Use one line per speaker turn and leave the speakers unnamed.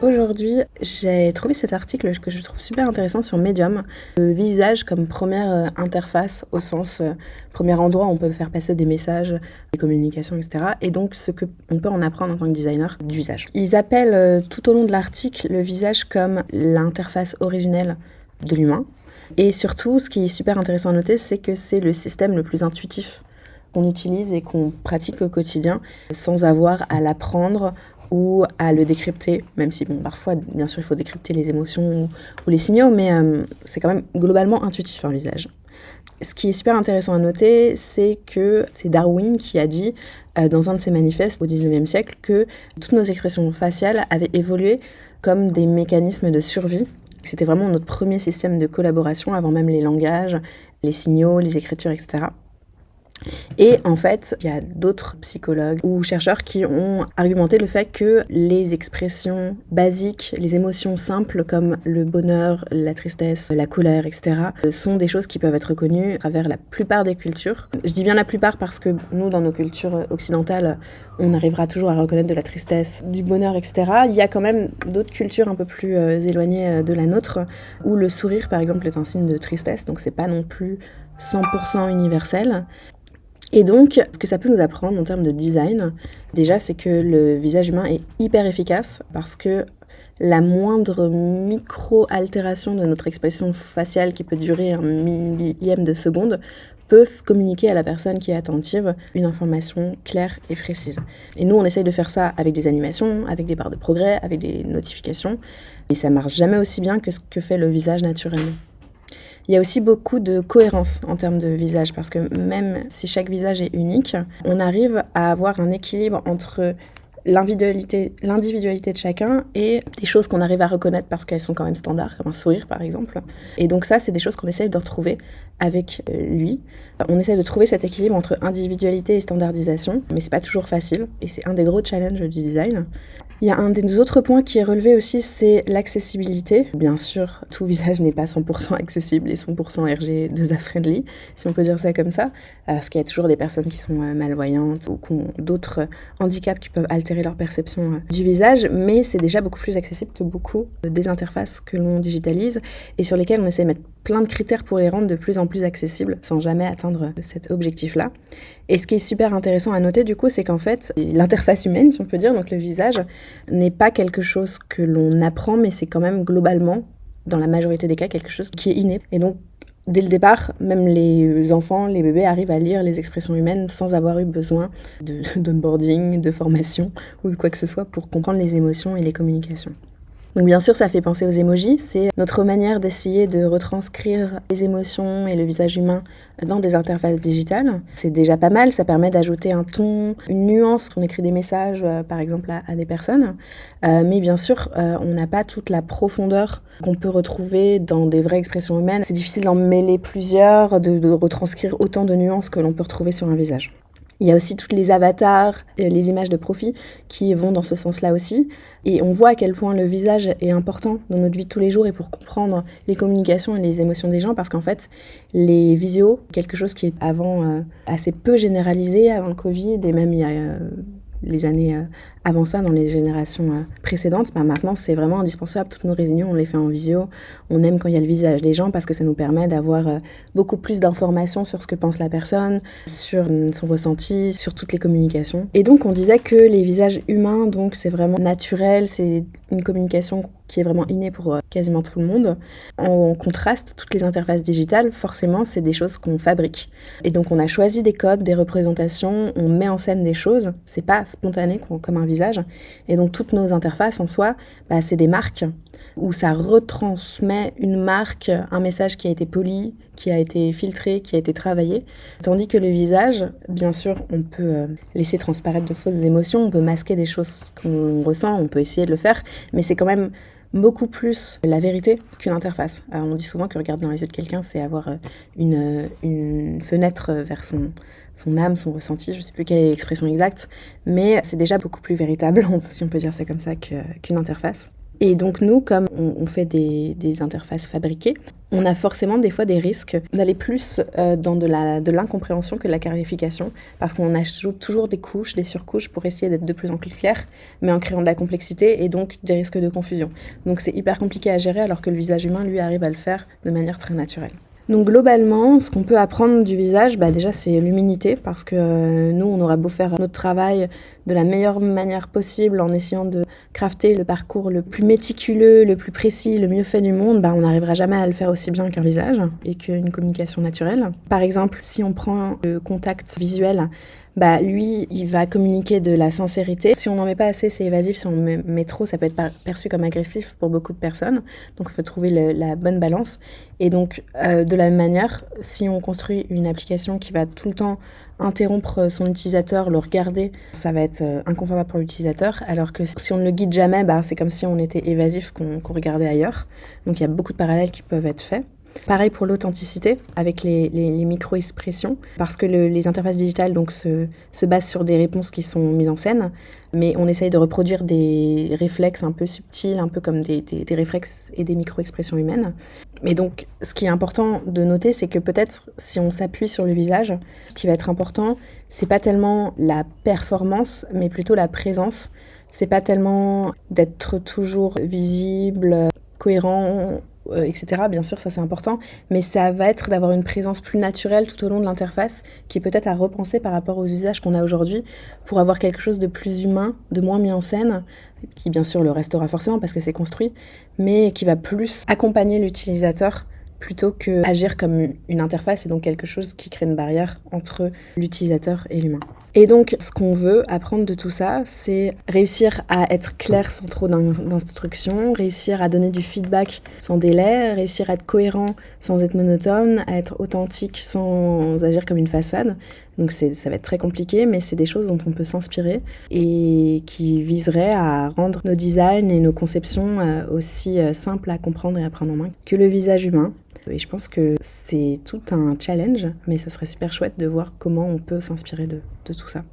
Aujourd'hui, j'ai trouvé cet article que je trouve super intéressant sur Medium. Le visage comme première interface, au sens premier endroit où on peut faire passer des messages, des communications, etc. Et donc ce qu'on peut en apprendre en tant que designer du visage. Ils appellent tout au long de l'article le visage comme l'interface originelle de l'humain. Et surtout, ce qui est super intéressant à noter, c'est que c'est le système le plus intuitif qu'on utilise et qu'on pratique au quotidien sans avoir à l'apprendre ou à le décrypter, même si parfois, bien sûr, il faut décrypter les émotions ou les signaux, mais c'est quand même globalement intuitif un visage. Ce qui est super intéressant à noter, c'est que c'est Darwin qui a dit dans un de ses manifestes au XIXe siècle que toutes nos expressions faciales avaient évolué comme des mécanismes de survie. C'était vraiment notre premier système de collaboration avant même les langages, les signaux, les écritures, etc. Et en fait, il y a d'autres psychologues ou chercheurs qui ont argumenté le fait que les expressions basiques, les émotions simples comme le bonheur, la tristesse, la colère, etc., sont des choses qui peuvent être reconnues à travers la plupart des cultures. Je dis bien la plupart parce que nous, dans nos cultures occidentales, on arrivera toujours à reconnaître de la tristesse, du bonheur, etc. Il y a quand même d'autres cultures un peu plus éloignées de la nôtre, où le sourire, par exemple, est un signe de tristesse, donc c'est pas non plus 100% universel. Et donc, ce que ça peut nous apprendre en termes de design, déjà, c'est que le visage humain est hyper efficace parce que la moindre micro-altération de notre expression faciale qui peut durer un millième de seconde peut communiquer à la personne qui est attentive une information claire et précise. Et nous, on essaye de faire ça avec des animations, avec des barres de progrès, avec des notifications, et ça marche jamais aussi bien que ce que fait le visage naturellement. Il y a aussi beaucoup de cohérence en termes de visage, parce que même si chaque visage est unique, on arrive à avoir un équilibre entre l'individualité de chacun et des choses qu'on arrive à reconnaître parce qu'elles sont quand même standards, comme un sourire par exemple. Et donc ça, c'est des choses qu'on essaye de retrouver avec lui. On essaie de trouver cet équilibre entre individualité et standardisation, mais c'est pas toujours facile, et c'est un des gros challenges du design. Il y a un des autres points qui est relevé aussi, c'est l'accessibilité. Bien sûr, tout visage n'est pas 100% accessible et 100% RG2A friendly, si on peut dire ça comme ça, parce qu'il y a toujours des personnes qui sont malvoyantes ou qui ont d'autres handicaps qui peuvent altérer leur perception du visage, mais c'est déjà beaucoup plus accessible que beaucoup des interfaces que l'on digitalise et sur lesquelles on essaie de mettre plein de critères pour les rendre de plus en plus accessibles sans jamais atteindre cet objectif-là. Et ce qui est super intéressant à noter du coup, c'est qu'en fait, l'interface humaine, si on peut dire, donc le visage, n'est pas quelque chose que l'on apprend, mais c'est quand même globalement, dans la majorité des cas, quelque chose qui est inné. Et donc, dès le départ, même les enfants, les bébés arrivent à lire les expressions humaines sans avoir eu besoin d'onboarding, de formation ou de quoi que ce soit pour comprendre les émotions et les communications. Donc bien sûr, ça fait penser aux emojis. C'est notre manière d'essayer de retranscrire les émotions et le visage humain dans des interfaces digitales. C'est déjà pas mal, ça permet d'ajouter un ton, une nuance quand on écrit des messages, par exemple, à des personnes. Mais bien sûr, on n'a pas toute la profondeur qu'on peut retrouver dans des vraies expressions humaines. C'est difficile d'en mêler plusieurs, de retranscrire autant de nuances que l'on peut retrouver sur un visage. Il y a aussi toutes les avatars, les images de profil qui vont dans ce sens-là aussi. Et on voit à quel point le visage est important dans notre vie de tous les jours et pour comprendre les communications et les émotions des gens, parce qu'en fait, les visios, quelque chose qui est avant assez peu généralisé avant le Covid, et même il y a les années avant ça, dans les générations précédentes, maintenant c'est vraiment indispensable. Toutes nos réunions, on les fait en visio. On aime quand il y a le visage des gens parce que ça nous permet d'avoir beaucoup plus d'informations sur ce que pense la personne, sur son ressenti, sur toutes les communications. Et donc on disait que les visages humains, donc c'est vraiment naturel, c'est une communication qui est vraiment innée pour quasiment tout le monde. En contraste, toutes les interfaces digitales, forcément, c'est des choses qu'on fabrique. Et donc on a choisi des codes, des représentations, on met en scène des choses, c'est pas spontané comme un visage. Et donc toutes nos interfaces en soi, c'est des marques où ça retransmet une marque, un message qui a été poli, qui a été filtré, qui a été travaillé. Tandis que le visage, bien sûr, on peut laisser transparaître de fausses émotions, on peut masquer des choses qu'on ressent, on peut essayer de le faire, mais c'est quand même beaucoup plus la vérité qu'une interface. On dit souvent que regarder dans les yeux de quelqu'un, c'est avoir une fenêtre vers son âme, son ressenti, je ne sais plus quelle est l'expression exacte, mais c'est déjà beaucoup plus véritable, si on peut dire ça comme ça, qu'une interface. Et donc nous, comme on fait des interfaces fabriquées, on a forcément des fois des risques d'aller plus dans de l'incompréhension que de la clarification, parce qu'on ajoute toujours des couches, des surcouches pour essayer d'être de plus en plus clair, mais en créant de la complexité et donc des risques de confusion. Donc c'est hyper compliqué à gérer, alors que le visage humain, lui, arrive à le faire de manière très naturelle. Donc globalement, ce qu'on peut apprendre du visage, déjà c'est l'humilité, parce que nous, on aura beau faire notre travail de la meilleure manière possible en essayant de crafter le parcours le plus méticuleux, le plus précis, le mieux fait du monde, on n'arrivera jamais à le faire aussi bien qu'un visage et qu'une communication naturelle. Par exemple, si on prend le contact visuel, lui, il va communiquer de la sincérité. Si on n'en met pas assez, c'est évasif. Si on met trop, ça peut être perçu comme agressif pour beaucoup de personnes. Donc, il faut trouver la bonne balance. Et donc, de la même manière, si on construit une application qui va tout le temps interrompre son utilisateur, le regarder, ça va être inconfortable pour l'utilisateur. Alors que si on ne le guide jamais, c'est comme si on était évasif, qu'on regardait ailleurs. Donc, il y a beaucoup de parallèles qui peuvent être faits. Pareil pour l'authenticité avec les micro-expressions, parce que les interfaces digitales se basent sur des réponses qui sont mises en scène, mais on essaye de reproduire des réflexes un peu subtils, un peu comme des réflexes et des micro-expressions humaines. Mais donc, ce qui est important de noter, c'est que peut-être si on s'appuie sur le visage, ce qui va être important, c'est pas tellement la performance, mais plutôt la présence. C'est pas tellement d'être toujours visible, cohérent, etc. Bien sûr, ça c'est important, mais ça va être d'avoir une présence plus naturelle tout au long de l'interface, qui est peut-être à repenser par rapport aux usages qu'on a aujourd'hui, pour avoir quelque chose de plus humain, de moins mis en scène, qui bien sûr le restera forcément parce que c'est construit, mais qui va plus accompagner l'utilisateur plutôt que agir comme une interface et donc quelque chose qui crée une barrière entre l'utilisateur et l'humain. Et donc, ce qu'on veut apprendre de tout ça, c'est réussir à être clair sans trop d'instructions, réussir à donner du feedback sans délai, réussir à être cohérent sans être monotone, à être authentique sans agir comme une façade. Donc ça va être très compliqué, mais c'est des choses dont on peut s'inspirer et qui viseraient à rendre nos designs et nos conceptions aussi simples à comprendre et à prendre en main que le visage humain. Et je pense que c'est tout un challenge, mais ça serait super chouette de voir comment on peut s'inspirer de tout ça.